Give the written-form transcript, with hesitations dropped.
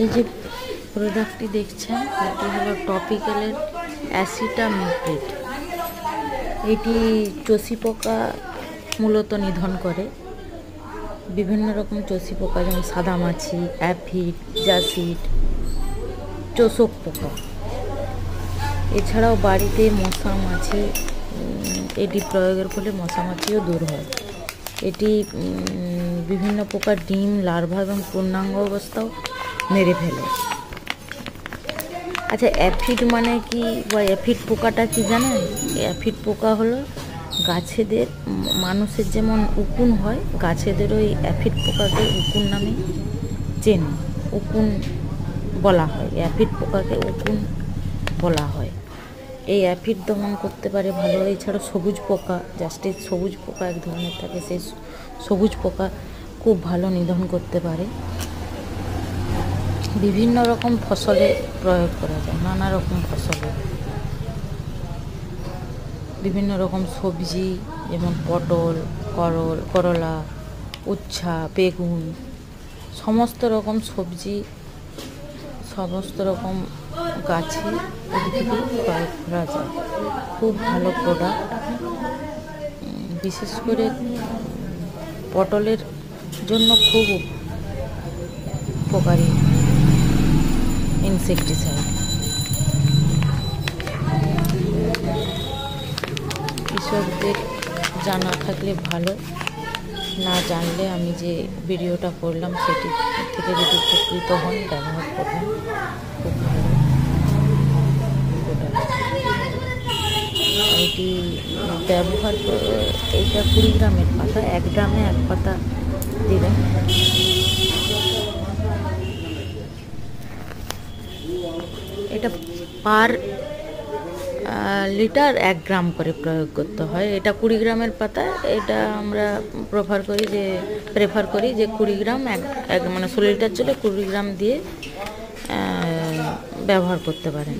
এই যে প্রোডাক্টটি দেখছেন এটি হলো টপিক্যালের অ্যাসিটামিপ্রিড। এটি চষি পোকা মূলত নিধন করে। বিভিন্ন রকম চষি পোকা যেমন সাদামাছি, অ্যাফিড, জাসিড, চোষক পোকা। এছাড়াও বাড়িতে মশা মাছি, এটি প্রয়োগের ফলে মশা মাছিও দূর হয়। এটি বিভিন্ন প্রকার ডিম, লার্ভা এবং পূর্ণাঙ্গ অবস্থাও মেরে ফেলে। আচ্ছা, অ্যাফিড মানে কি বা অ্যাফিড পোকাটা কি জানেন? অ্যাফিড পোকা হলো গাছেদের, মানুষের যেমন উকুন হয়, গাছেদের ওই অ্যাফিড পোকাকে উকুন নামে চেনে। উকুন বলা হয়, অ্যাফিড পোকাকে উকুন বলা হয়। এই অ্যাফিড দমন করতে পারে ভালো। এছাড়া সবুজ পোকা, জাস্টিস সবুজ পোকা এক ধরনের থাকে, সেই সবুজ পোকা খুব ভালো নিধন করতে পারে। বিভিন্ন রকম ফসলে প্রয়োগ করা যায়, নানা রকম ফসলে, বিভিন্ন রকম সবজি যেমন পটল, করলা, উচ্ছা, বেগুন, সমস্ত রকম সবজি, সমস্ত রকম গাছে উদ্ভিদে প্রয়োগ করা যায়। খুব ভালো প্রোডাক্ট। বিশেষ করে পটলের জন্য খুব উপকারী ইনসেকটিসাইড। কৃষকদের জানা থাকলে ভালো, না জানলে আমি যে ভিডিওটা করলাম সেটি থেকে যদি উপকৃত হন, ব্যবহার করবেন, খুব ভালো প্রোডাক্ট। এটি ব্যবহার করে, এইটা 20 গ্রামের পাতা, 1 গ্রামে 1 পাতা দিবেন। এটা পার লিটার 1 গ্রাম করে প্রয়োগ করতে হয়। এটা 20 গ্রামের পাতা। এটা আমরা প্রেফার করি যে 20 গ্রাম মানে 16 লিটার জলে 20 গ্রাম দিয়ে ব্যবহার করতে পারেন।